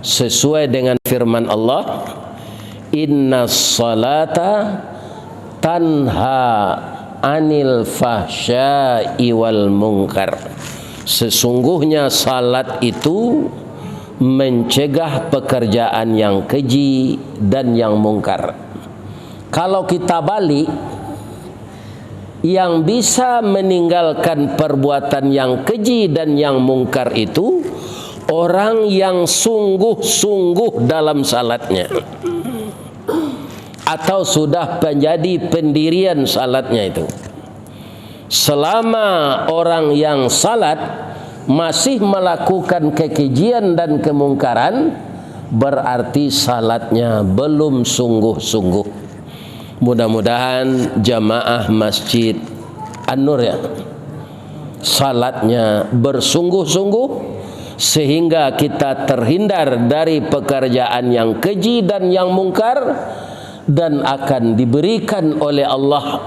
sesuai dengan firman Allah, inna salata tanha anil fahsya'i wal munkar. Sesungguhnya salat itu mencegah pekerjaan yang keji dan yang mungkar. Kalau kita balik, yang bisa meninggalkan perbuatan yang keji dan yang mungkar itu orang yang sungguh-sungguh dalam salatnya, atau sudah menjadi pendirian salatnya itu. Selama orang yang salat masih melakukan kekejian dan kemungkaran, berarti salatnya belum sungguh-sungguh. Mudah-mudahan jamaah Masjid An-Nur ya, salatnya bersungguh-sungguh sehingga kita terhindar dari pekerjaan yang keji dan yang mungkar, dan akan diberikan oleh Allah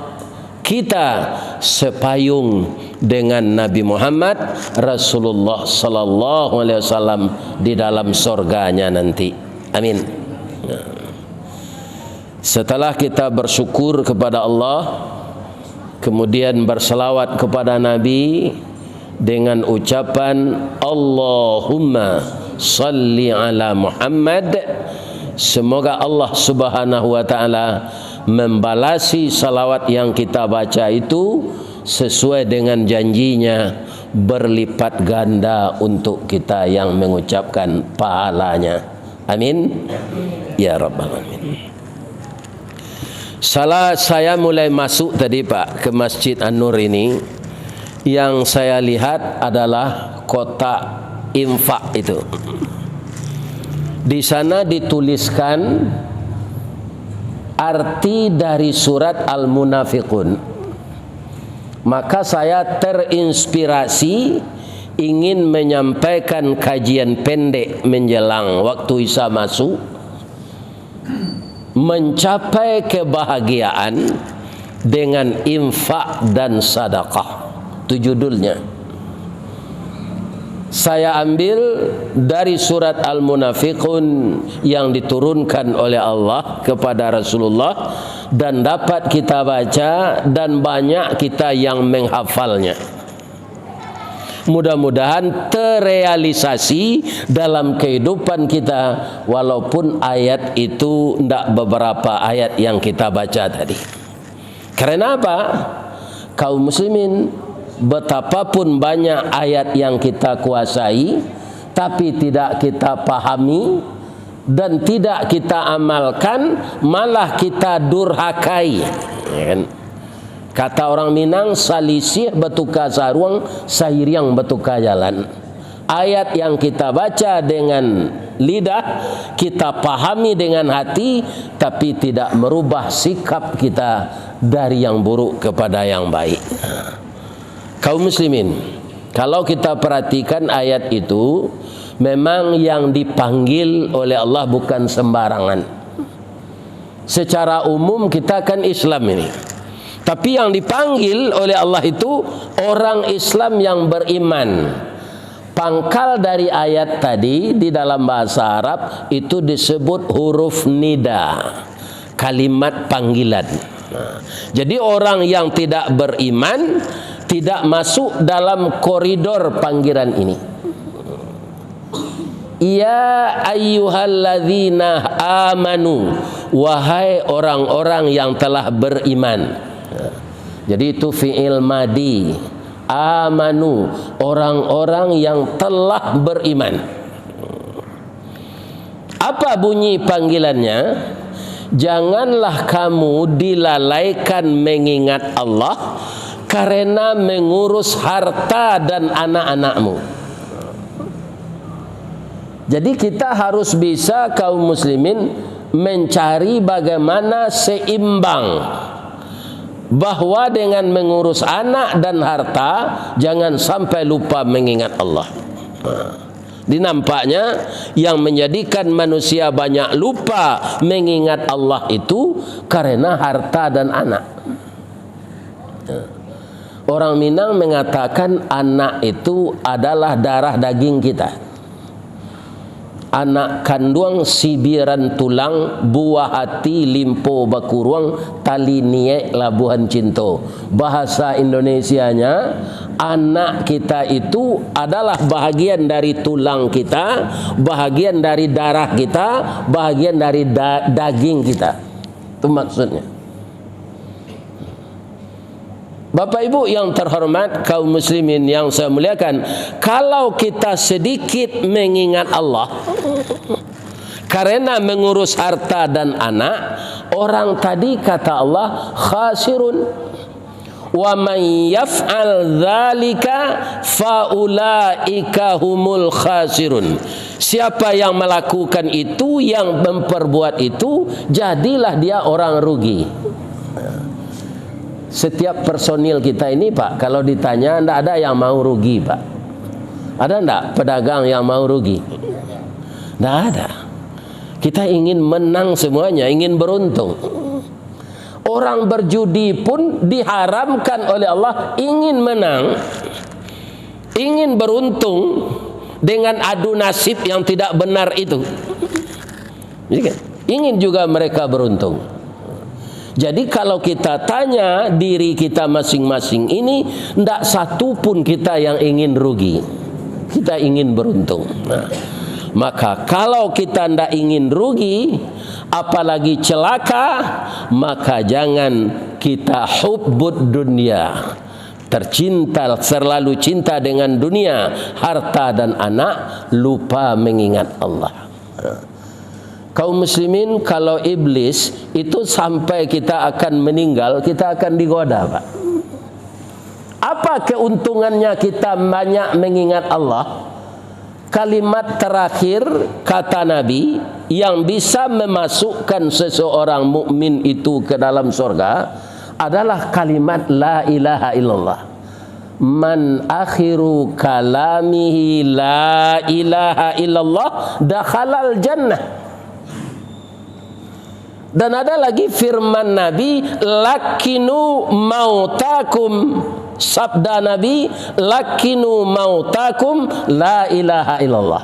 kita sepayung dengan Nabi Muhammad Rasulullah sallallahu alaihi wasallam di dalam surganya nanti. Amin. Setelah kita bersyukur kepada Allah, kemudian berselawat kepada Nabi dengan ucapan Allahumma salli ala Muhammad, semoga Allah subhanahu wa ta'ala membalasi salawat yang kita baca itu sesuai dengan janjinya, berlipat ganda untuk kita yang mengucapkan pahalanya. Amin ya rabbal alamin. Saya mulai masuk tadi Pak ke Masjid An-Nur ini, yang saya lihat adalah kotak infak itu. Di sana dituliskan arti dari surat Al-Munafiqun. Maka saya terinspirasi ingin menyampaikan kajian pendek menjelang waktu Isya masuk, mencapai kebahagiaan dengan infak dan sedekah. Itu judulnya. Saya ambil dari surat Al-Munafiqun yang diturunkan oleh Allah kepada Rasulullah dan dapat kita baca, dan banyak kita yang menghafalnya. Mudah-mudahan terrealisasi dalam kehidupan kita, walaupun ayat itu tidak beberapa ayat yang kita baca tadi. Karena apa? Kaum muslimin, betapapun banyak ayat yang kita kuasai tapi tidak kita pahami dan tidak kita amalkan, malah kita durhakai, ya kan? Kata orang Minang, salisih betuka sarung, sahiriang betuka jalan. Ayat yang kita baca dengan lidah, kita pahami dengan hati, tapi tidak merubah sikap kita dari yang buruk kepada yang baik. Kaum muslimin, kalau kita perhatikan ayat itu, memang yang dipanggil oleh Allah bukan sembarangan. Secara umum kita kan Islam ini, tapi yang dipanggil oleh Allah itu orang Islam yang beriman. Pangkal dari ayat tadi di dalam bahasa Arab itu disebut huruf nida, kalimat panggilan. Jadi orang yang tidak beriman tidak masuk dalam koridor panggilan ini. Ya ayyuhalladzina amanu, wahai orang-orang yang telah beriman. Jadi itu fi'il madi. Amanu, orang-orang yang telah beriman. Apa bunyi panggilannya? Janganlah kamu dilalaikan mengingat Allah karena mengurus harta dan anak-anakmu. Jadi kita harus bisa, kaum muslimin, mencari bagaimana seimbang, bahwa dengan mengurus anak dan harta jangan sampai lupa mengingat Allah. Dinampaknya yang menjadikan manusia banyak lupa mengingat Allah itu karena harta dan anak. Orang Minang mengatakan anak itu adalah darah daging kita. anak kandung sibiran tulang, buah hati limpo bakuruang, tali niek labuhan cinta. Bahasa Indonesianya, anak kita itu adalah bahagian dari tulang kita, bahagian dari darah kita, bahagian dari daging kita. Itu maksudnya. Bapak Ibu yang terhormat, kaum muslimin yang saya muliakan, kalau kita sedikit mengingat Allah karena mengurus harta dan anak, orang tadi kata Allah khasirun. Wa man yaf'al dzalika faulaika humul khasirun. Siapa yang melakukan itu, yang memperbuat itu, jadilah dia orang rugi. Setiap personil kita ini, Pak, kalau ditanya, tidak ada yang mau rugi, Pak. Ada enggak pedagang yang mau rugi? Tidak ada. Kita ingin menang semuanya, ingin beruntung. Orang berjudi pun diharamkan oleh Allah ingin menang, ingin beruntung dengan adu nasib yang tidak benar itu. Ingin juga mereka beruntung. Jadi kalau kita tanya diri kita masing-masing ini, tidak satu pun kita yang ingin rugi. Kita ingin beruntung. Nah, maka kalau kita tidak ingin rugi, apalagi celaka, maka jangan kita hubbud dunia, tercinta, selalu cinta dengan dunia, harta dan anak, lupa mengingat Allah. Kaum muslimin, kalau iblis itu sampai kita akan meninggal, kita akan digoda, Pak. Apa keuntungannya kita banyak mengingat Allah? Kalimat terakhir kata Nabi yang bisa memasukkan seseorang mukmin itu ke dalam surga adalah kalimat la ilaha illallah. Man akhiru kalamihi la ilaha illallah dakhalal jannah. Dan ada lagi firman Nabi, lakinu mautakum, sabda Nabi, lakinu mautakum la ilaha illallah.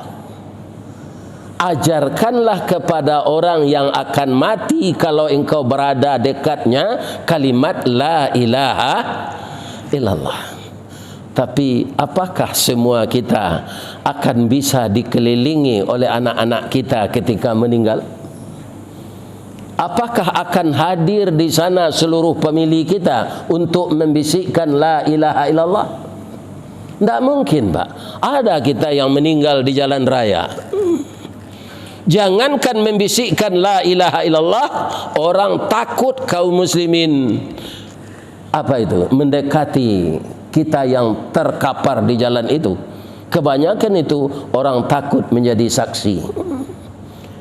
Ajarkanlah kepada orang yang akan mati, kalau engkau berada dekatnya, kalimat la ilaha illallah. Tapi apakah semua kita akan bisa dikelilingi oleh anak-anak kita ketika meninggal? Apakah akan hadir di sana seluruh pemilih kita untuk membisikkan la ilaha illallah? Tidak mungkin, Pak. Ada kita yang meninggal di jalan raya. Jangankan membisikkan la ilaha illallah, orang takut kaum muslimin mendekati kita yang terkapar di jalan itu. Kebanyakan itu orang takut menjadi saksi.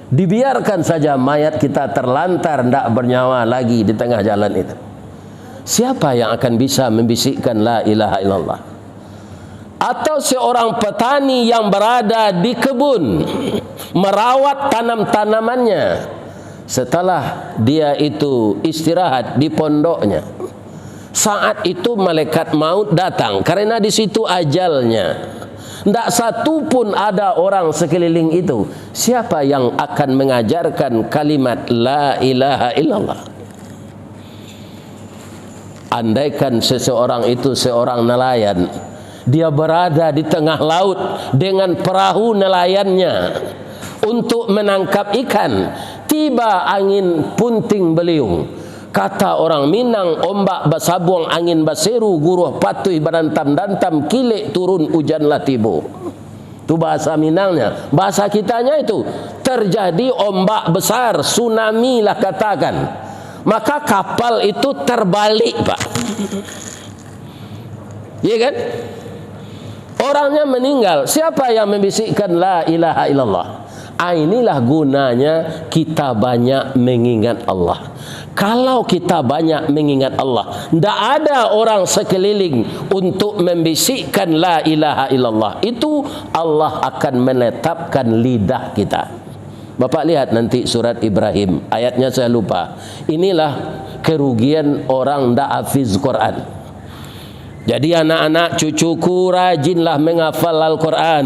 Dibiarkan saja mayat kita terlantar, tidak bernyawa lagi di tengah jalan itu. Siapa yang akan bisa membisikkan la ilaha illallah? Atau seorang petani yang berada di kebun, merawat tanam-tanamannya, setelah dia itu istirahat di pondoknya, saat itu malaikat maut datang, karena di situ ajalnya. Tidak satu pun ada orang sekeliling itu. Siapa yang akan mengajarkan kalimat la ilaha illallah? Andaikan seseorang itu seorang nelayan, dia berada di tengah laut dengan perahu nelayannya untuk menangkap ikan, tiba angin punting beliung. Kata orang Minang, ombak basabuang angin baseru, guruh patuh badantam-dantam, kilik turun hujanlah tibo. Itu bahasa Minangnya. Bahasa kitanya itu, terjadi ombak besar, tsunami lah katakan. Maka kapal itu terbalik, Pak. Iya kan? Orangnya meninggal. Siapa yang membisikkan la ilaha illallah? Inilah gunanya kita banyak mengingat Allah. Kalau kita banyak mengingat Allah, tidak ada orang sekeliling untuk membisikkan la ilaha illallah. Itu Allah akan menetapkan lidah kita. Bapak lihat nanti surat Ibrahim, ayatnya saya lupa. Inilah kerugian orang tidak hafiz Quran. Jadi anak-anak cucuku rajinlah menghafal Al-Quran.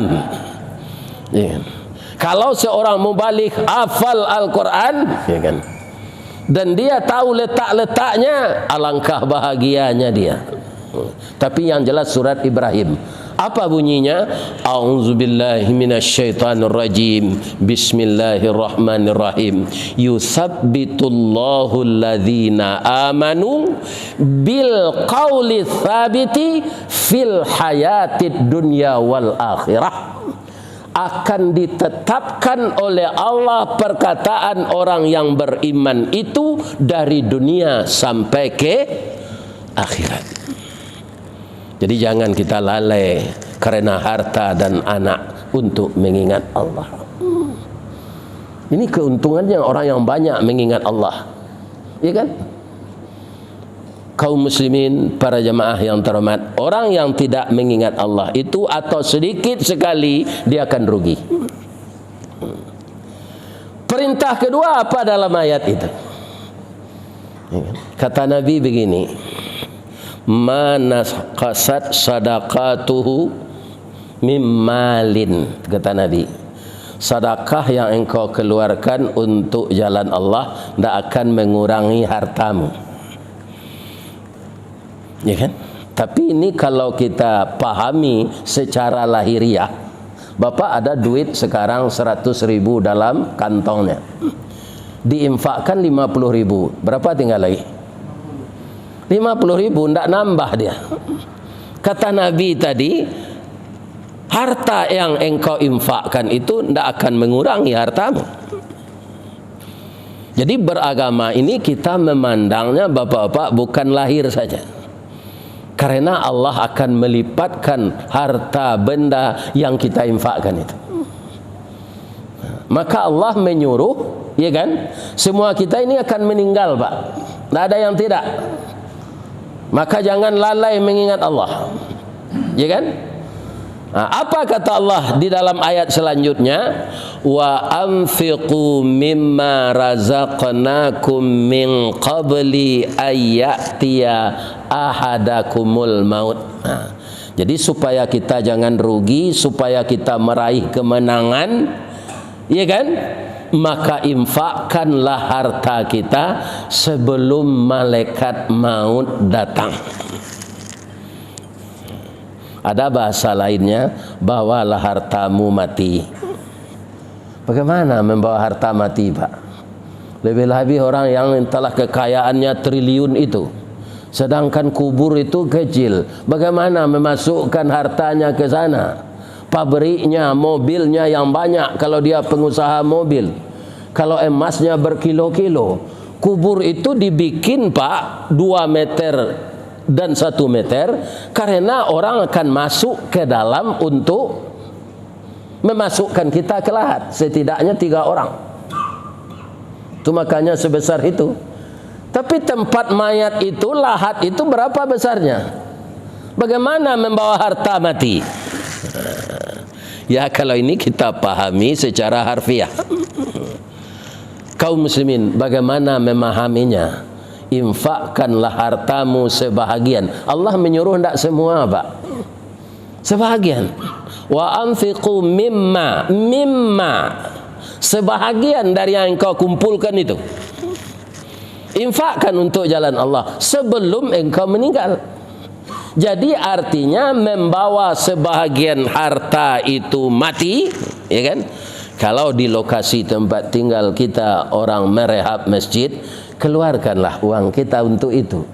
Kalau seorang mubalik hafal Al-Quran, ya kan, dan dia tahu letak-letaknya, alangkah bahagianya dia. Tapi yang jelas surat Ibrahim, apa bunyinya? A'udzubillahi minasyaitonirrajim. Bismillahirrahmanirrahim. Yusabbitullahu alladhina amanu bil qawli tsabiti fil hayatid dunya wal akhirah. Akan ditetapkan oleh Allah perkataan orang yang beriman itu dari dunia sampai ke akhirat. Jadi jangan kita lalai karena harta dan anak untuk mengingat Allah. Ini keuntungannya orang yang banyak mengingat Allah, ya kan? Kaum muslimin, para jemaah yang terhormat, orang yang tidak mengingat Allah itu atau sedikit sekali dia akan rugi. Perintah kedua apa dalam ayat itu? Kata Nabi begini, manaqasat sadaqatuhu mimmalin, kata Nabi, sedekah yang engkau keluarkan untuk jalan Allah tidak akan mengurangi hartamu, ya kan? Tapi ini kalau kita pahami secara lahiriah, Bapak ada duit sekarang 100.000 dalam kantongnya, diinfakkan 50.000, berapa tinggal lagi? 50.000, tidak nambah dia. Kata Nabi tadi, harta yang engkau infakkan itu tidak akan mengurangi hartamu. Jadi beragama ini kita memandangnya, bapak-bapak, bukan lahir saja, karena Allah akan melipatkan harta benda yang kita infakkan itu. Maka Allah menyuruh, ya kan, semua kita ini akan meninggal, Pak, tidak ada yang tidak. Maka jangan lalai mengingat Allah, ya kan? Nah, apa kata Allah di dalam ayat selanjutnya? Wa anfiqu mimma razaqnakum min qabli ayyatiya ahadakumul maut. Nah, jadi supaya kita jangan rugi, supaya kita meraih kemenangan, ya kan? Maka infakkanlah harta kita sebelum malaikat maut datang. Ada bahasa lainnya, bawalah hartamu mati. Bagaimana membawa harta mati, Pak? Lebih-lebih orang yang telah kekayaannya triliun itu, sedangkan kubur itu kecil. Bagaimana memasukkan hartanya ke sana? Pabriknya, mobilnya yang banyak kalau dia pengusaha mobil. Kalau emasnya berkilo-kilo. Kubur itu dibikin, Pak, 2 meter dan 1 meter, karena orang akan masuk ke dalam untuk memasukkan kita ke lahat. Setidaknya 3 orang. Itu makanya sebesar itu. Tapi tempat mayat itu, lahat itu berapa besarnya? Bagaimana membawa harta mati? Ya, kalau ini kita pahami secara harfiah. Kaum muslimin, bagaimana memahaminya? Infakkanlah hartamu sebahagian. Allah menyuruh tidak semua, Pak, sebahagian. Wa anfiqu mimma, sebahagian dari yang engkau kumpulkan itu, infakkan untuk jalan Allah sebelum engkau meninggal. Jadi artinya membawa sebahagian harta itu mati, ya kan? Kalau di lokasi tempat tinggal kita orang merehab masjid, keluarkanlah uang kita untuk itu.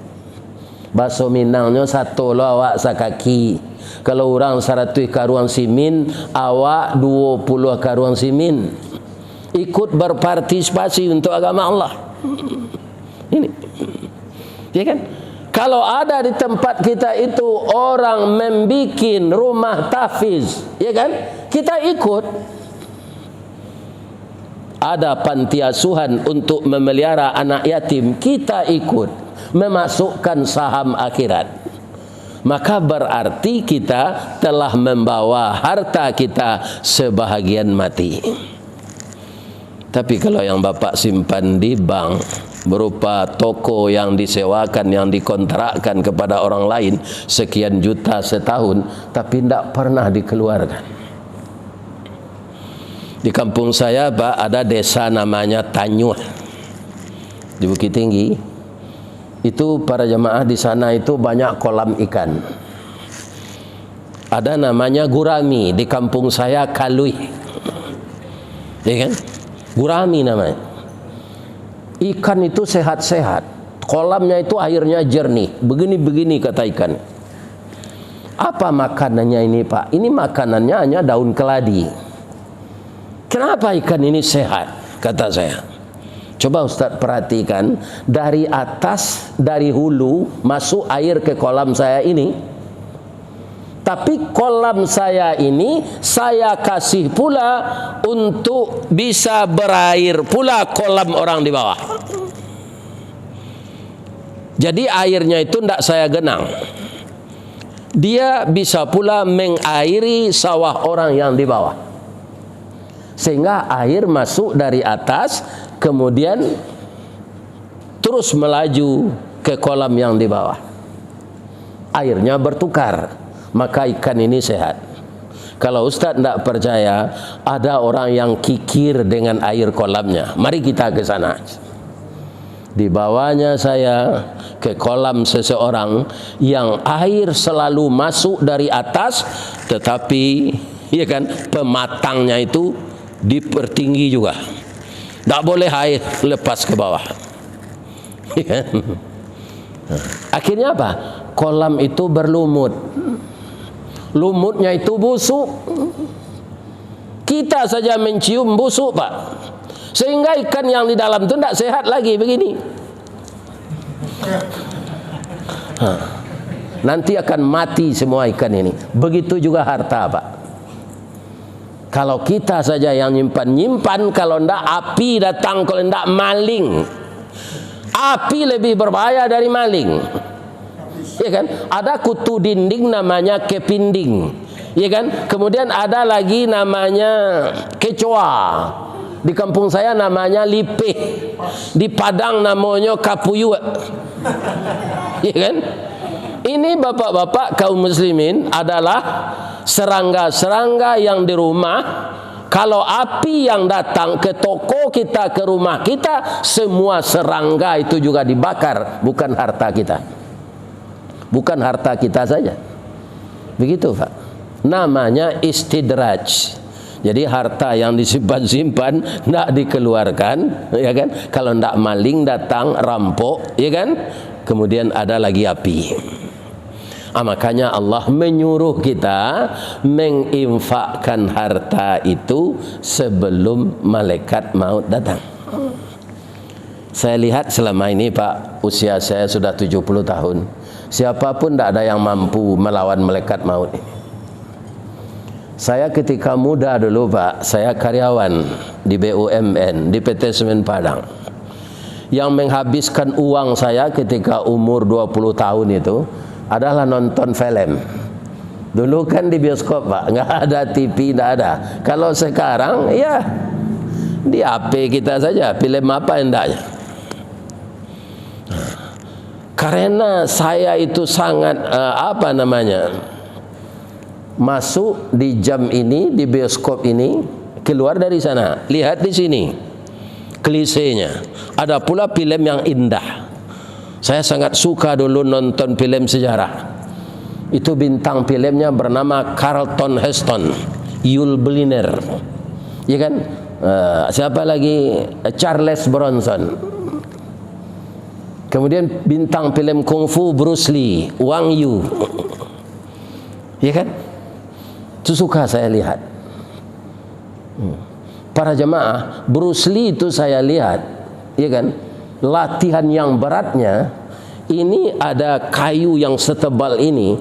Bakso Minangnya 1 awak sakaki. Kalau orang 100 karuang simin, awak 20 karuang simin. Ikut berpartisipasi untuk agama Allah. Ini, ya kan? Kalau ada di tempat kita itu orang membikin rumah tahfiz, ya kan? Kita ikut. Ada panti asuhan untuk memelihara anak yatim, kita ikut memasukkan saham akhirat. Maka berarti kita telah membawa harta kita sebahagian mati. Tapi kalau yang Bapak simpan di bank berupa toko yang disewakan, yang dikontrakkan kepada orang lain sekian juta setahun, tapi tidak pernah dikeluarkan. Di kampung saya, Pak, ada desa namanya Tanyuh di Bukit Tinggi. Itu para jemaah di sana itu banyak kolam ikan. Ada namanya gurami, di kampung saya Kalui. Ya kan? Gurami namanya. Ikan itu sehat-sehat. Kolamnya itu airnya jernih. Begini-begini kata ikan. Apa makanannya ini, Pak? Ini makanannya hanya daun keladi. Kenapa ikan ini sehat? Kata saya. Coba Ustaz perhatikan, dari atas, dari hulu masuk air ke kolam saya ini. Tapi kolam saya ini saya kasih pula untuk bisa berair pula kolam orang di bawah. Jadi airnya itu tidak saya genang. Dia bisa pula mengairi sawah orang yang di bawah. Sehingga air masuk dari atas, kemudian terus melaju ke kolam yang di bawah. Airnya bertukar, maka ikan ini sehat. Kalau Ustaz tidak percaya, ada orang yang kikir dengan air kolamnya. Mari kita ke sana. Dibawanya saya ke kolam seseorang yang air selalu masuk dari atas, tetapi ya kan, pematangnya itu dipertinggi juga. Tak boleh air lepas ke bawah. Akhirnya apa? Kolam itu berlumut. Lumutnya itu busuk. Kita saja mencium busuk, Pak. Sehingga ikan yang di dalam itu tidak sehat lagi begini. Nanti akan mati semua ikan ini. Begitu juga harta, Pak. Kalau kita saja yang nyimpan, kalau tidak api datang, kalau tidak maling. Api lebih berbahaya dari maling. Ya kan? Ada kutu dinding namanya kepinding. Ya kan? Kemudian ada lagi namanya kecoa. Di kampung saya namanya lipih. Di Padang namanya kapuyu. Ya kan? Ini bapak-bapak kaum muslimin adalah serangga-serangga yang di rumah. Kalau api yang datang ke toko kita, ke rumah kita, semua serangga itu juga dibakar. Bukan harta kita. Bukan harta kita saja. Begitu, Pak. Namanya istidraj. Jadi harta yang disimpan-simpan tidak dikeluarkan, ya kan? Kalau tidak maling datang rampok, ya kan? Kemudian ada lagi api. Makanya Allah menyuruh kita menginfakkan harta itu sebelum malaikat maut datang. Saya lihat selama ini, Pak, usia saya sudah 70 tahun. Siapapun tidak ada yang mampu melawan malaikat maut ini. Saya ketika muda dulu, Pak, saya karyawan di BUMN, di PT Semen Padang. Yang menghabiskan uang saya ketika umur 20 tahun itu adalah nonton film. Dulu kan di bioskop, Pak, nggak ada TV, nggak ada. Kalau sekarang, ya di HP kita saja, film apa hendaknya. Karena saya itu sangat masuk di jam ini, di bioskop ini, keluar dari sana, lihat di sini klisenya. Ada pula film yang indah. Saya sangat suka dulu nonton film sejarah. Itu bintang filmnya bernama Charlton Heston, Yul Brynner, ya kan? Siapa lagi? Charles Bronson. Kemudian bintang film kungfu Bruce Lee, Wang Yu, ya kan? Itu suka saya lihat. Para jemaah, Bruce Lee itu saya lihat, ya kan? Latihan yang beratnya, ini ada kayu yang setebal ini,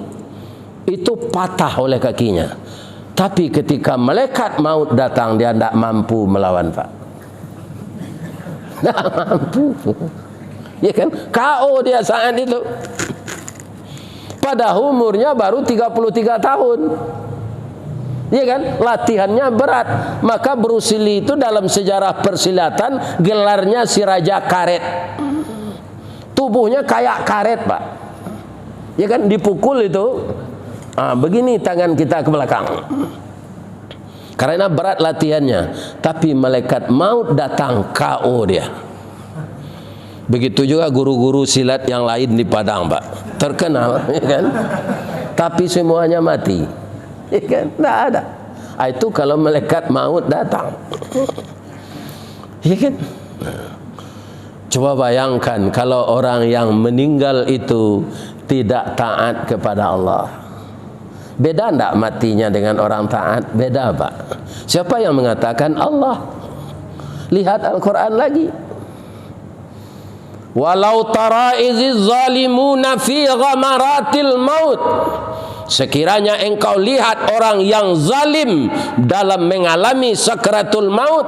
itu patah oleh kakinya. Tapi ketika malaikat maut datang, dia tidak mampu melawan, Pak. Tidak mampu. Ya kan? KO dia saat itu. Pada umurnya baru 33 tahun. Ya kan? Latihannya berat. Maka Bruce Lee itu dalam sejarah persilatan gelarnya si Raja Karet. Tubuhnya kayak karet, Pak. Ya kan? Dipukul itu begini tangan kita ke belakang. karena berat latihannya. Tapi malaikat maut datang, KO dia. Begitu juga guru-guru silat yang lain di Padang, Pak, terkenal, ya kan? Tapi semuanya mati, ya kan? Tidak ada. Itu kalau malaikat maut datang, ya kan? Coba bayangkan kalau orang yang meninggal itu tidak taat kepada Allah. Beda enggak matinya dengan orang taat? Beda, Pak. Siapa yang mengatakan? Allah. Lihat Al-Quran lagi. Walau tara iziz zalimuna fi ghamaratil maut. Sekiranya engkau lihat orang yang zalim dalam mengalami sakratul maut,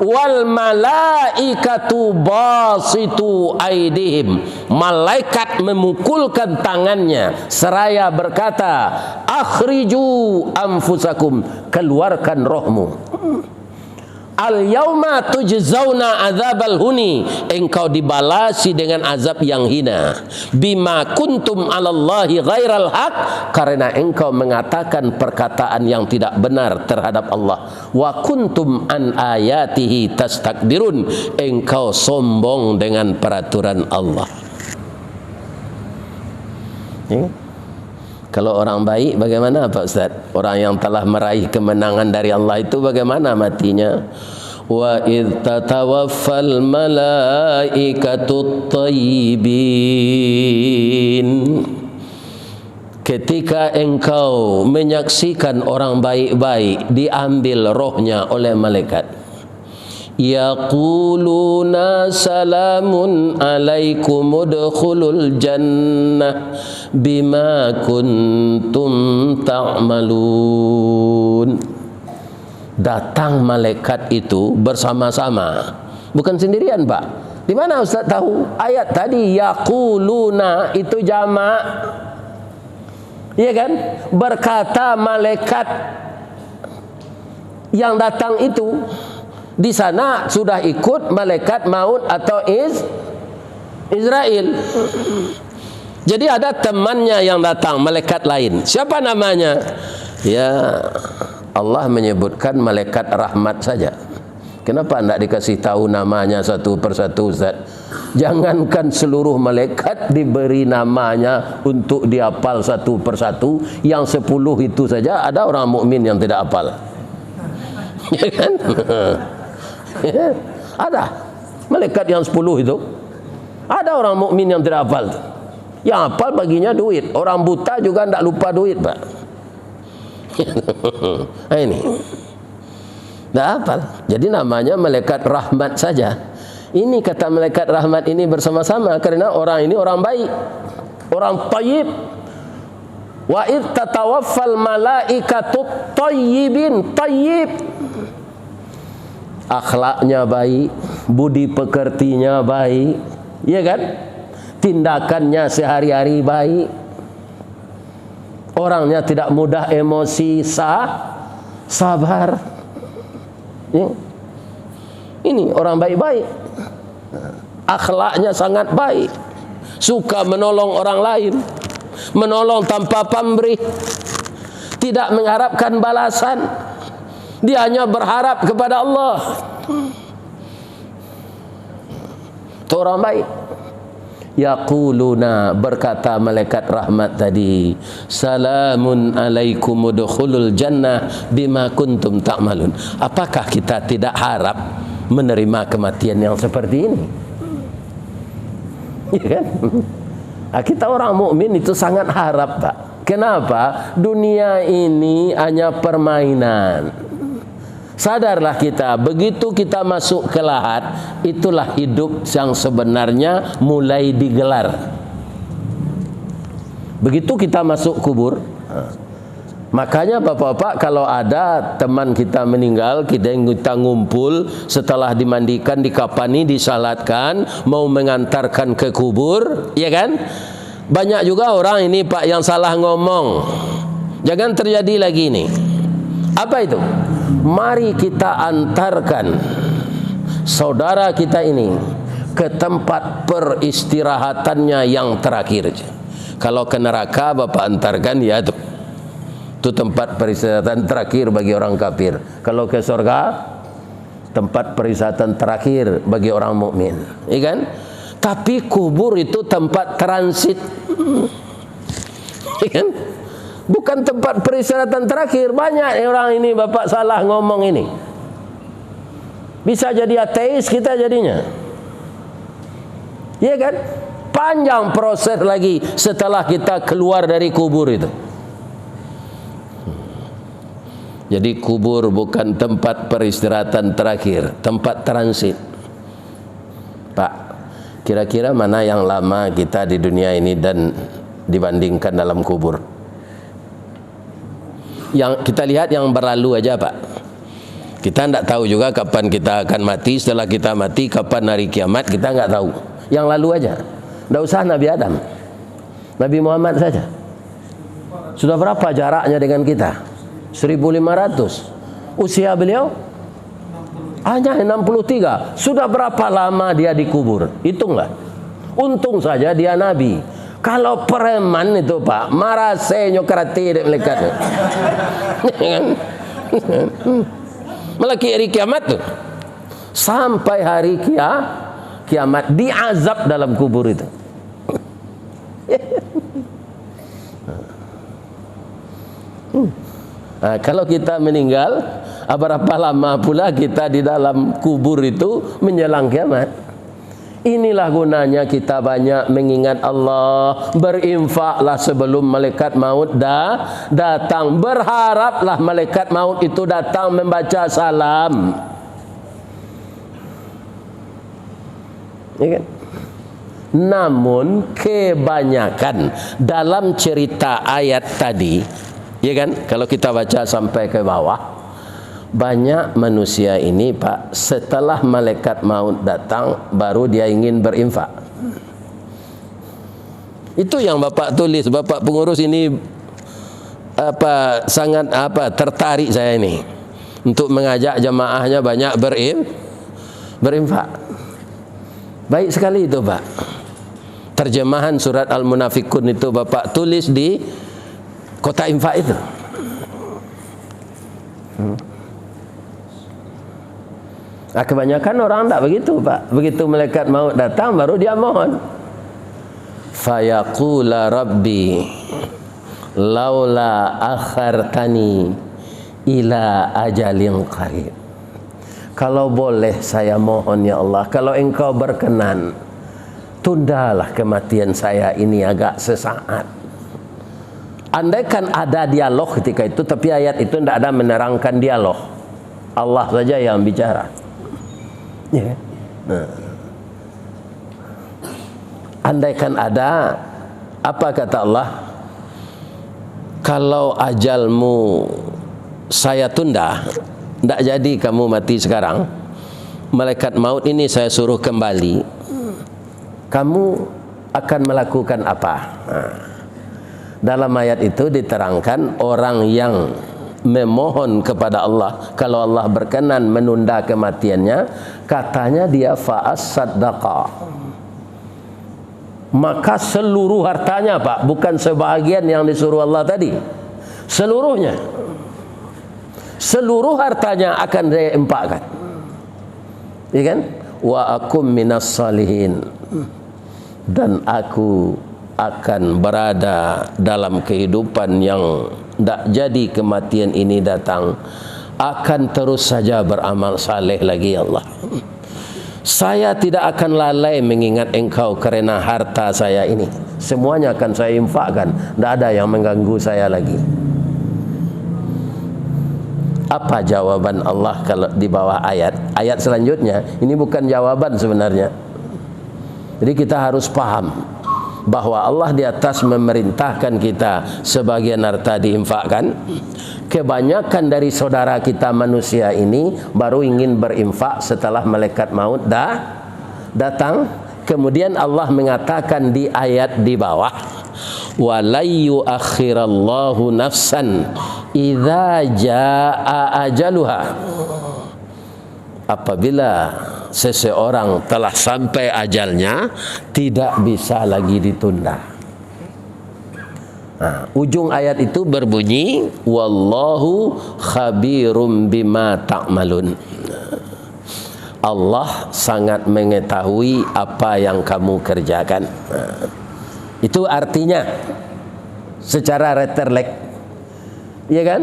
wal malaikatu basitu aidihim, malaikat memukulkan tangannya seraya berkata, akhriju anfusakum, keluarkan rohmu. Al yauma tujzauna adzabal huni, engkau dibalasi dengan azab yang hina. Bima kuntum 'alallahi ghairal haq, karena engkau mengatakan perkataan yang tidak benar terhadap Allah. Wa kuntum an ayatihi tastakbirun, engkau sombong dengan peraturan Allah. Kalau orang baik bagaimana, Pak Ustaz? Orang yang telah meraih kemenangan dari Allah itu bagaimana matinya? Wa idh tatawaffal malaikatu thayyibin, ketika engkau menyaksikan orang baik-baik diambil rohnya oleh malaikat, yaquluna salamun alaikum udkhulul jannah bima kuntum ta'malun. Datang malaikat itu bersama-sama, bukan sendirian, Pak. Di mana Ustaz tahu? Ayat tadi yaquluna itu jamak, iya kan? Berkata malaikat yang datang itu. Di sana sudah ikut malaikat maut atau Israel. Jadi ada temannya yang datang, malaikat lain. Siapa namanya? Ya, Allah menyebutkan malaikat rahmat saja. Kenapa tidak dikasih tahu namanya satu persatu, Ustaz? Jangankan seluruh malaikat diberi namanya untuk dihafal satu persatu, yang 10 itu saja ada orang mukmin yang tidak hafal. Ya kan? Ada malaikat yang 10 itu, ada orang mukmin yang tidak hafal. Yang hafal baginya duit. Orang buta juga tidak lupa duit, Pak. Ini tidak hafal. Jadi namanya malaikat rahmat saja. Ini kata malaikat rahmat ini bersama-sama karena orang ini orang baik, orang thayyib. Wa id tatawaffal malaikatu thayyibin, thayyib, akhlaknya baik, budi pekertinya baik, ya kan? Tindakannya sehari-hari baik, orangnya tidak mudah emosi, sabar, ya. Ini orang baik-baik, akhlaknya sangat baik, suka menolong orang lain, menolong tanpa pamrih, tidak mengharapkan balasan. Dia hanya berharap kepada Allah. Itu orang baik. Yaquluna, berkata malaikat rahmat tadi, salamun alaikum udkhulul jannah bima kuntum ta'malun. Apakah kita tidak harap menerima kematian yang seperti ini? Ya kan? Kita orang mukmin itu sangat harap, Pak. Kenapa? Dunia ini hanya permainan. Sadarlah kita, begitu kita masuk ke lahat, itulah hidup yang sebenarnya mulai digelar. Begitu kita masuk kubur, makanya Bapak-bapak kalau ada teman kita meninggal, kita ngumpul setelah dimandikan, dikafani, disalatkan, mau mengantarkan ke kubur, ya kan? Banyak juga orang ini, Pak, yang salah ngomong. Jangan terjadi lagi ini. Apa itu? Mari kita antarkan saudara kita ini ke tempat peristirahatannya yang terakhir. Kalau ke neraka Bapak antarkan, ya itu tempat peristirahatan terakhir bagi orang kafir. Kalau ke surga, tempat peristirahatan terakhir bagi orang mukmin, ya kan? Tapi kubur itu tempat transit, ya kan? Bukan tempat peristirahatan terakhir. Banyak orang ini bapak salah ngomong ini. Bisa jadi ateis kita jadinya, ya kan? Panjang proses lagi setelah kita keluar dari kubur itu. Jadi kubur bukan tempat peristirahatan terakhir, tempat transit. Pak, kira-kira mana yang lama kita di dunia ini dan dibandingkan dalam kubur? Yang kita lihat yang berlalu aja, Pak. Kita tidak tahu juga kapan kita akan mati. Setelah kita mati, kapan hari kiamat, kita nggak tahu. Yang lalu aja. Tidak usah Nabi Adam, Nabi Muhammad saja. Sudah berapa jaraknya dengan kita? 1500. Usia beliau hanya 63. Sudah berapa lama dia dikubur? Hitunglah. Untung saja dia Nabi. Kalau preman itu Pak, marase nyokrati dek melekat. Melaki hari kiamat tuh. Sampai hari kiamat diazab dalam kubur itu. Nah, kalau kita meninggal, berapa lama pula kita di dalam kubur itu menjelang kiamat. Inilah gunanya kita banyak mengingat Allah. Berinfaklah sebelum malaikat maut datang. Berharaplah malaikat maut itu datang membaca salam, ya kan? Namun kebanyakan dalam cerita ayat tadi, ya kan, kalau kita baca sampai ke bawah, banyak manusia ini Pak, setelah malaikat maut datang baru dia ingin berinfak. Itu yang Bapak tulis, Bapak pengurus ini sangat tertarik saya ini untuk mengajak jemaahnya banyak berinfak. Baik sekali itu Pak. Terjemahan surat Al-Munafikun itu Bapak tulis di kota infak itu. Nah, kebanyakan orang tidak begitu Pak. Begitu malaikat maut datang baru dia mohon. Fayaqula rabbi laula akhartani ila ajalin qarib. Kalau boleh saya mohon ya Allah, kalau engkau berkenan, tundalah kematian saya ini agak sesaat. Andaikan ada dialog ketika itu, tapi ayat itu tidak ada menerangkan dialog. Allah saja yang bicara. Ya. Nah. Andaikan ada, apa kata Allah? Kalau ajalmu saya tunda, tidak jadi kamu mati sekarang, malaikat maut ini saya suruh kembali, kamu akan melakukan apa? Nah, dalam ayat itu diterangkan orang yang memohon kepada Allah, kalau Allah berkenan menunda kematiannya, katanya dia fa'as saddaqa, maka seluruh hartanya Pak, bukan sebahagian yang disuruh Allah tadi, seluruhnya, seluruh hartanya akan dia infakkan, ya kan? Wa akum minas salihin, dan aku akan berada dalam kehidupan yang tidak jadi kematian ini datang, akan terus saja beramal saleh lagi ya Allah. Saya tidak akan lalai mengingat engkau karena harta saya ini, semuanya akan saya infakkan, tidak ada yang mengganggu saya lagi. Apa jawaban Allah kalau di bawah ayat selanjutnya? Ini bukan jawaban sebenarnya. Jadi kita harus paham bahwa Allah di atas memerintahkan kita sebagian harta diinfakkan. Kebanyakan dari saudara kita manusia ini baru ingin berinfak setelah malaikat maut datang. Kemudian Allah mengatakan di ayat di bawah, walayyu akhirallahu nafsan idza jaa ajaluha. Apabila seseorang telah sampai ajalnya, tidak bisa lagi ditunda. Nah, ujung ayat itu berbunyi wallahu khabirum bima ta'malun. Allah sangat mengetahui apa yang kamu kerjakan. Nah, itu artinya secara reterlek, ya kan?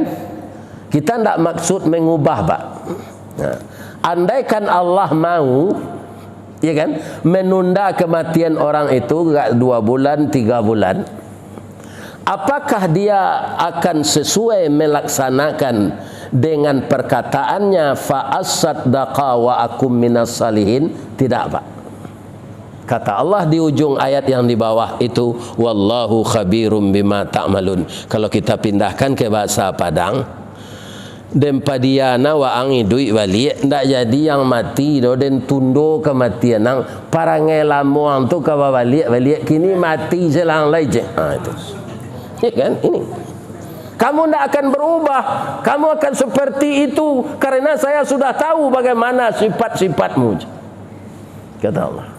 Kita tidak maksud mengubah, Pak. Nah, andaikan Allah mau, ya kan, menunda kematian orang itu 2 bulan, 3 bulan, apakah dia akan sesuai melaksanakan dengan perkataannya fa'as-saddaqa wa akum minas salihin? Tidak, Pak. Kata Allah di ujung ayat yang di bawah itu wallahu khabirum bima ta'malun. Kalau kita pindahkan ke bahasa Padang, dempadiana wa angi duit balik ndak jadi yang mati do den tundo kematian nang para ngelamuang tu ka balik kini mati selang lagi. Itu ya kan, ini kamu ndak akan berubah, kamu akan seperti itu karena saya sudah tahu bagaimana sifat-sifatmu, kata Allah.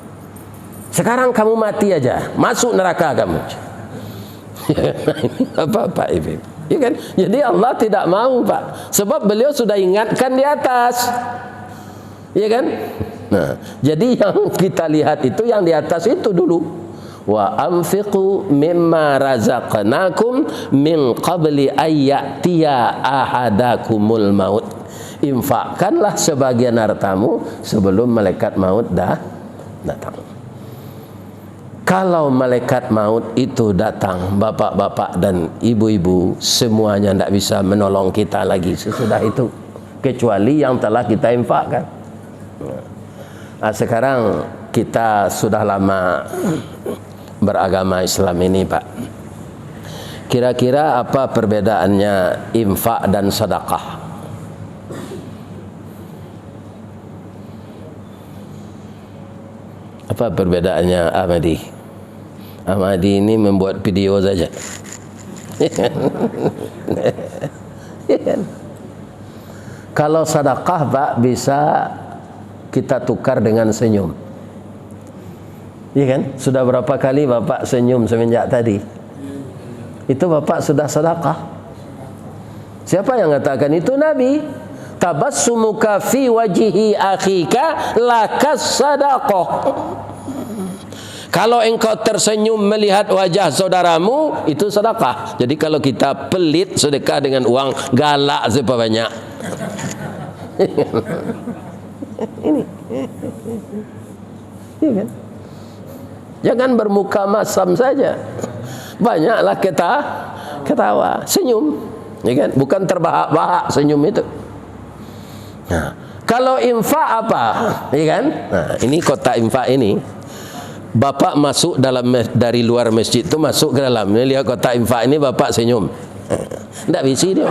Sekarang kamu mati aja, masuk neraka kamu. Apa itu? Ya kan? Jadi Allah tidak mau, Pak. Sebab beliau sudah ingatkan di atas. Ya kan? Nah, jadi yang kita lihat itu yang di atas itu dulu. Wa anfiqu mimma razaqnakum min qabli ayyatiya ahadakumul maut. Infakkanlah sebagian hartamu sebelum malaikat maut dah datang. Kalau malaikat maut itu datang, bapak-bapak dan ibu-ibu semuanya tidak bisa menolong kita lagi sesudah itu, kecuali yang telah kita infakkan. Nah, sekarang kita sudah lama beragama Islam ini, Pak. Kira-kira apa perbedaannya infak dan sedekah? Apa perbedaannya, Ahmadi? Ahmadi ini membuat video saja. Kalau sedekah, Pak, bisa kita tukar dengan senyum. Iya kan? Sudah berapa kali Bapak senyum semenjak tadi? Itu Bapak sudah sedekah. Siapa yang katakan itu? Nabi. Tabassumuka fi wajhi akhika lakas sadaqah. Kalau engkau tersenyum melihat wajah saudaramu, itu sedekah. Jadi kalau kita pelit sedekah dengan uang galak seberapa banyak. Ini. Iya kan? Jangan bermuka masam saja. Banyaklah kita ketawa, senyum. Ya kan? Bukan terbahak-bahak senyum itu. Nah, kalau infak apa? Ya kan? Nah, ini kotak infak ini. Bapak masuk dalam dari luar masjid itu masuk ke dalam. Lihat kotak infak ini, Bapak senyum. Tidak bisa dia.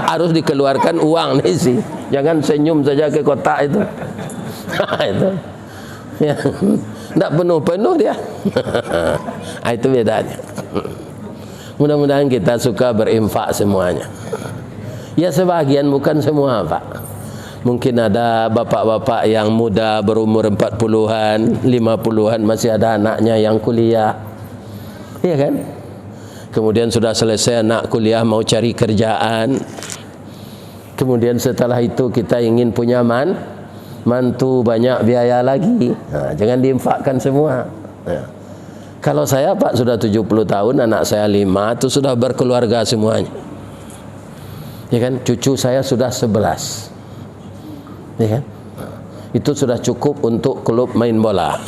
Harus dikeluarkan uang nih sih. Jangan senyum saja ke kotak itu. Itu. Ya. Tidak penuh-penuh dia. Itu bedanya. Mudah-mudahan kita suka berinfak semuanya. Ya sebagian, bukan semua, Pak. Mungkin ada bapak-bapak yang muda berumur 40-an, 50-an masih ada anaknya yang kuliah. Iya kan? Kemudian sudah selesai anak kuliah mau cari kerjaan. Kemudian setelah itu kita ingin punya mantu, banyak biaya lagi. Nah, jangan diinfakkan semua. Nah, kalau saya, Pak, sudah 70 tahun, anak saya 5, itu sudah berkeluarga semuanya. Ya kan? Cucu saya sudah 11. Ya kan? Itu sudah cukup untuk klub main bola.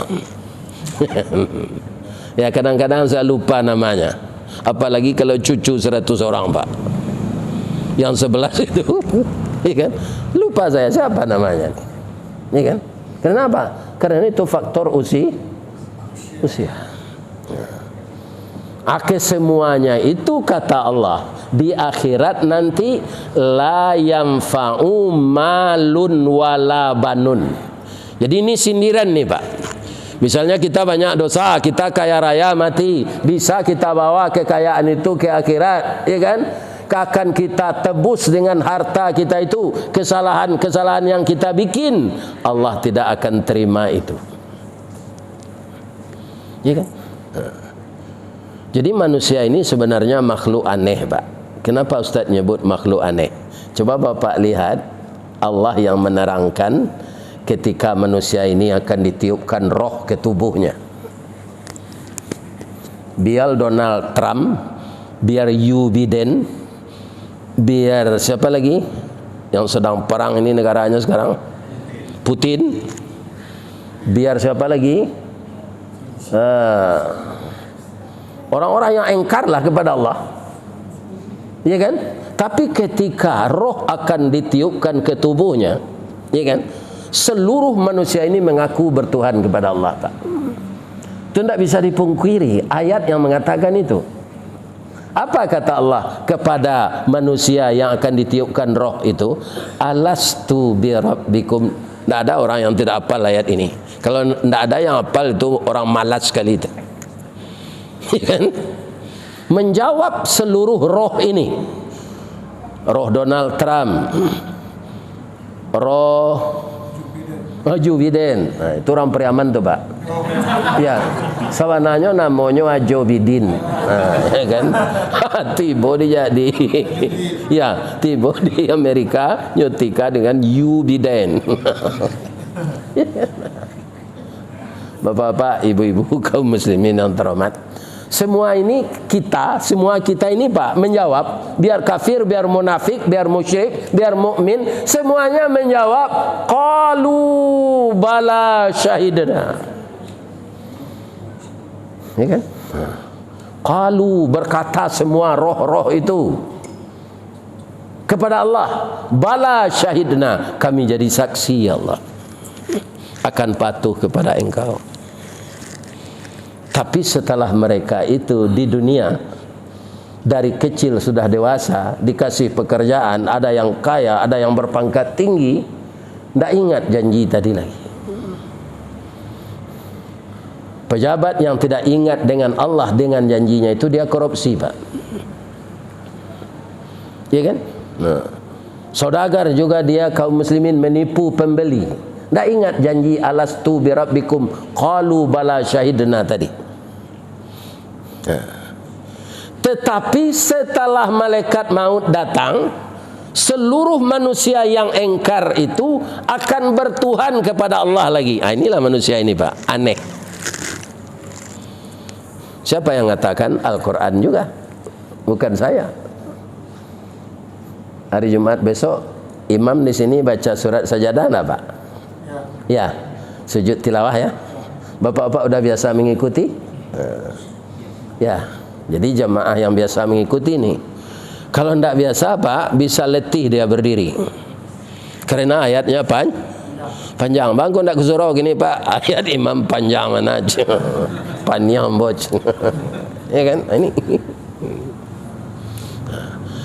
Ya, kadang-kadang saya lupa namanya. Apalagi kalau cucu 100 orang, Pak. Yang 11 itu, ya kan? Lupa saya siapa namanya. Ya kan? Kenapa? Karena itu faktor usia. Semuanya itu kata Allah di akhirat nanti la yanfa'u malun wala banun. Jadi ini sindiran nih, Pak. Misalnya kita banyak dosa, kita kaya raya mati, bisa kita bawa kekayaan itu ke akhirat, ya kan? Akan kita tebus dengan harta kita itu kesalahan-kesalahan yang kita bikin. Allah tidak akan terima itu. Ya kan? Jadi manusia ini sebenarnya makhluk aneh, Pak. Kenapa Ustaz nyebut makhluk aneh? Coba Bapak lihat Allah yang menerangkan ketika manusia ini akan ditiupkan roh ke tubuhnya. Biar Donald Trump, biar Joe Biden, biar siapa lagi yang sedang perang ini negaranya sekarang, Putin, biar siapa lagi, orang-orang yang engkar lah kepada Allah, ya kan? Tapi ketika roh akan ditiupkan ke tubuhnya, ya kan, seluruh manusia ini mengaku bertuhan kepada Allah, Pak. Itu tidak bisa dipungkiri ayat yang mengatakan itu. Apa kata Allah kepada manusia yang akan ditiupkan roh itu? Alastu bi rabbikum. Tidak ada orang yang tidak hafal ayat ini. Kalau tidak ada yang hafal itu orang malas sekali itu. Kan? Menjawab seluruh roh ini. Roh Donald Trump, roh Joe Biden. Nah, itu orang Priaman tuh, Pak. Ya, sawananya namanya Joe Biden. Nah, ya kan? Tiba dia di ya, tiba di Amerika nyotika dengan Joe Biden. Bapak-bapak, ibu-ibu kaum muslimin yang terhormat, semua kita ini, Pak, menjawab, biar kafir, biar munafik, biar musyrik, biar mukmin, semuanya menjawab qalu bala syahidna. Ya kan? Qalu, berkata semua roh-roh itu kepada Allah, bala syahidna, kami jadi saksi ya Allah akan patuh kepada Engkau. Tapi setelah mereka itu di dunia, dari kecil sudah dewasa, dikasih pekerjaan, ada yang kaya, ada yang berpangkat tinggi, tidak ingat janji tadi lagi. Pejabat yang tidak ingat dengan Allah, dengan janjinya itu, dia korupsi, Pak. Ya kan? Nah, saudagar juga dia kaum muslimin menipu pembeli, tidak ingat janji alastu bi rabbikum qalu bala syahidna tadi. Tetapi setelah malaikat maut datang, seluruh manusia yang engkar itu akan bertuhan kepada Allah lagi. Inilah manusia ini, Pak, aneh. Siapa yang mengatakan? Al-Quran juga, bukan saya. Hari Jumat besok imam di sini baca surat sajadah enggak, Pak? Ya, sujud tilawah ya. Bapak-bapak udah biasa mengikuti? Ya, jadi jamaah yang biasa mengikuti ini. Kalau tidak biasa, Pak, bisa letih dia berdiri. Karena ayatnya panjang. Bang, kok tidak kesuruh gini, Pak? Ayat imam panjang mana aja. Panjang boj. Ya kan? Ini.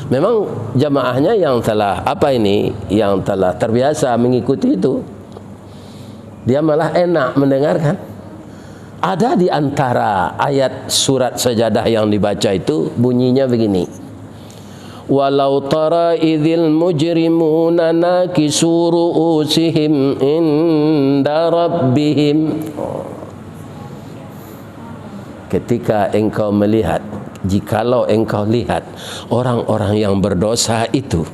Memang jamaahnya yang telah yang telah terbiasa mengikuti itu, dia malah enak mendengarkan. Ada di antara ayat surat sajadah yang dibaca itu bunyinya begini. Walau tara idzil mujrimuna nakisu ru'usihim inda rabbihim. Ketika engkau melihat, jikalau engkau lihat orang-orang yang berdosa itu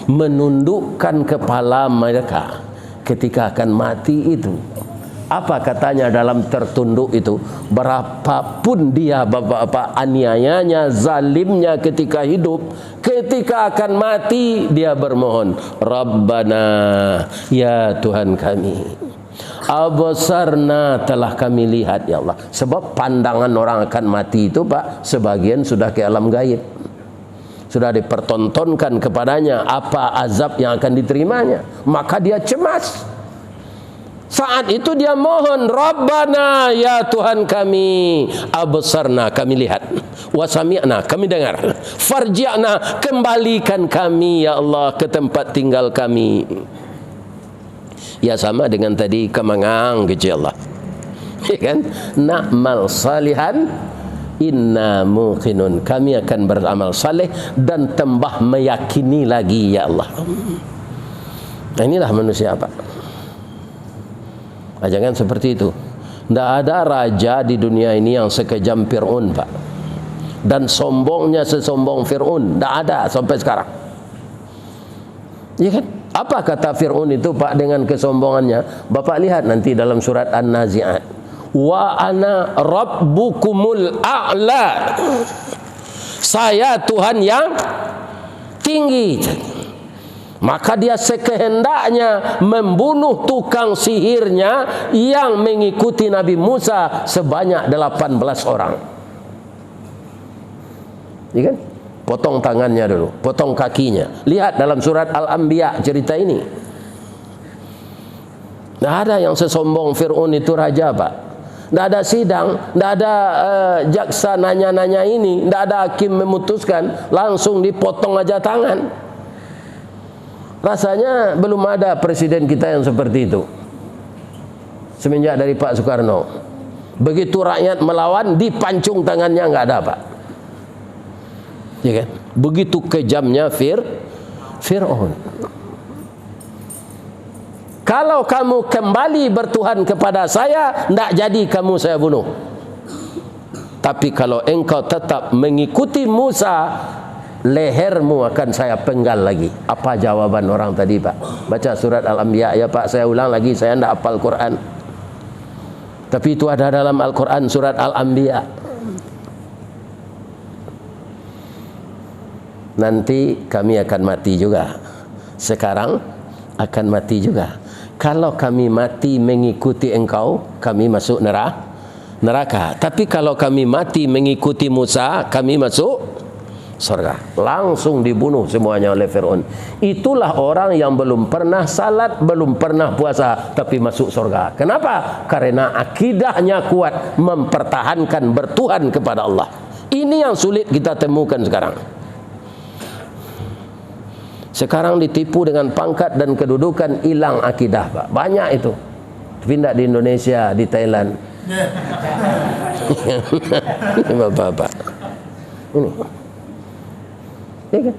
menundukkan kepala mereka ketika akan mati itu. Apa katanya dalam tertunduk itu? Berapapun dia, bapak-bapak, aniayanya, zalimnya ketika hidup, ketika akan mati dia bermohon, Rabbana, ya Tuhan kami, absarna, telah kami lihat ya Allah. Sebab pandangan orang akan mati itu, Pak, sebagian sudah ke alam gaib, sudah dipertontonkan kepadanya apa azab yang akan diterimanya, maka dia cemas. Saat itu dia mohon, Rabbana, ya Tuhan kami, absarna, kami lihat, wasami'na, kami dengar, farji'na, kembalikan kami ya Allah ke tempat tinggal kami. Ya, sama dengan tadi kemangang kecil Allah, ya kan? Na'mal salihan inna muqinun, kami akan beramal saleh dan tambah meyakini lagi ya Allah. Nah, inilah manusia, Pak. Jangan seperti itu. Tidak ada raja di dunia ini yang sekejam Fir'aun, Pak. dan sombongnya sesombong Fir'aun tidak ada sampai sekarang. Ya kan? Apa kata Fir'aun itu Pak dengan kesombongannya? Bapak lihat nanti dalam surat An-Nazi'at. Wa ana rabbukumul a'la. Saya Tuhan yang tinggi. Maka dia sekehendaknya membunuh tukang sihirnya yang mengikuti Nabi Musa sebanyak 18 orang. Ya kan? Potong tangannya dulu, potong kakinya. Lihat dalam surat Al-Anbiya cerita ini. Tidak ada yang sesombong Fir'aun itu raja, Pak. Tidak ada sidang, tidak ada jaksa nanya-nanya ini, tidak ada hakim memutuskan, langsung dipotong aja tangan. Rasanya belum ada presiden kita yang seperti itu semenjak dari Pak Soekarno. Begitu rakyat melawan, dipancung tangannya, nggak ada, Pak. Ya kan? Begitu kejamnya Fir'aun. Kalau kamu kembali bertuhan kepada saya, tidak jadi kamu saya bunuh. Tapi kalau engkau tetap mengikuti Musa, lehermu akan saya penggal lagi. Apa jawaban orang tadi, Pak? Baca surat Al-Anbiya ya, Pak. Saya ulang lagi, saya tidak hafal Quran. Tapi itu ada dalam Al-Quran surat Al-Anbiya. Nanti kami akan mati juga. Sekarang akan mati juga. Kalau kami mati mengikuti engkau, kami masuk neraka. Tapi kalau kami mati mengikuti Musa, kami masuk surga. Langsung dibunuh semuanya oleh Fir'aun. Itulah orang yang belum pernah salat, belum pernah puasa, tapi masuk surga. Kenapa? Karena akidahnya kuat, mempertahankan bertuhan kepada Allah. Ini yang sulit kita temukan sekarang. Sekarang ditipu dengan pangkat dan kedudukan, hilang akidah, Pak. Banyak itu. Tapi tidak di Indonesia, di Thailand. Ini Bapak. Ini. Ya kan?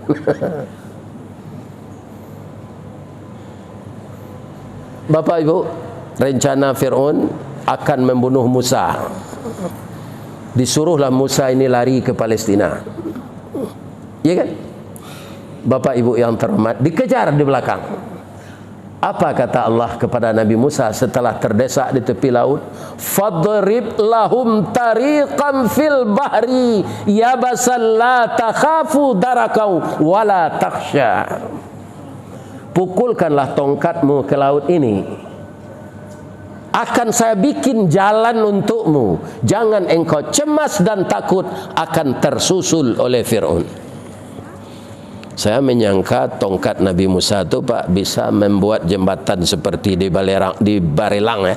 Bapak Ibu, rencana Fir'aun akan membunuh Musa. Disuruhlah Musa ini lari ke Palestina. Ya kan? Bapak Ibu yang terhormat, dikejar di belakang. Apa kata Allah kepada Nabi Musa setelah terdesak di tepi laut? Fadrib lahum tariqan fil bahri yabasan la takhafu darakau wala takhsha. Pukulkanlah tongkatmu ke laut ini. Akan saya bikin jalan untukmu. Jangan engkau cemas dan takut akan tersusul oleh Fir'aun. Saya menyangka tongkat Nabi Musa itu, Pak, bisa membuat jembatan seperti di Barelang ya.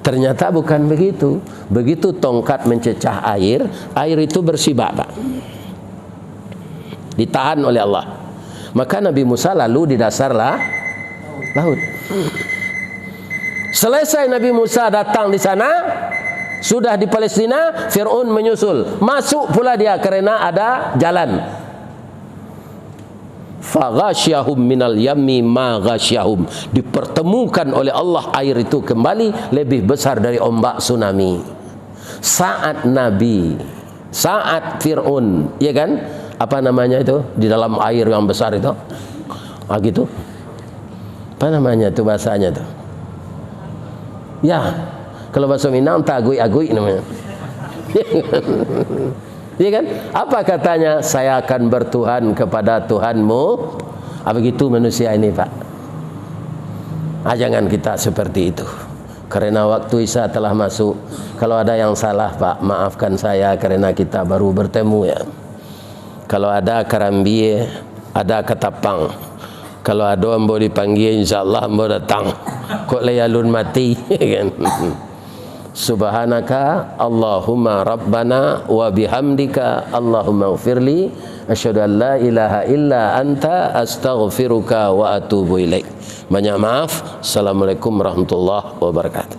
Ternyata bukan begitu. Begitu tongkat mencecah air, air itu bersibak, Pak. Ditahan oleh Allah. Maka Nabi Musa lalu di dasar laut. Selesai Nabi Musa datang di sana, sudah di Palestina, Fir'aun menyusul. Masuk pula dia karena ada jalan. Faghasyahum minal yammi ma ghasyahum. Dipertemukan oleh Allah air itu kembali lebih besar dari ombak tsunami. Saat Nabi, saat Fir'aun, ya kan? Apa namanya itu? Di dalam air yang besar itu. Gitu. Apa namanya itu bahasanya itu? Ya, kalau bahasa Minang tagui-agui namanya. Ya kan? Apa katanya? Saya akan bertuhan kepada Tuhanmu. Apa begitu manusia ini, Pak? Jangan kita seperti itu. Karena waktu Isya telah masuk. Kalau ada yang salah, Pak, maafkan saya karena kita baru bertemu ya. Kalau ada karambie, ada ketapang. Kalau ada ambo dipanggil, insyaallah ambo datang. Kok layalun mati, kan? Subhanaka Allahumma Rabbana wa bihamdika Allahumma ighfirli asyhadu an la ilaha illa anta astaghfiruka wa atubu ilaik. Banyak maaf. Assalamualaikum warahmatullahi wabarakatuh.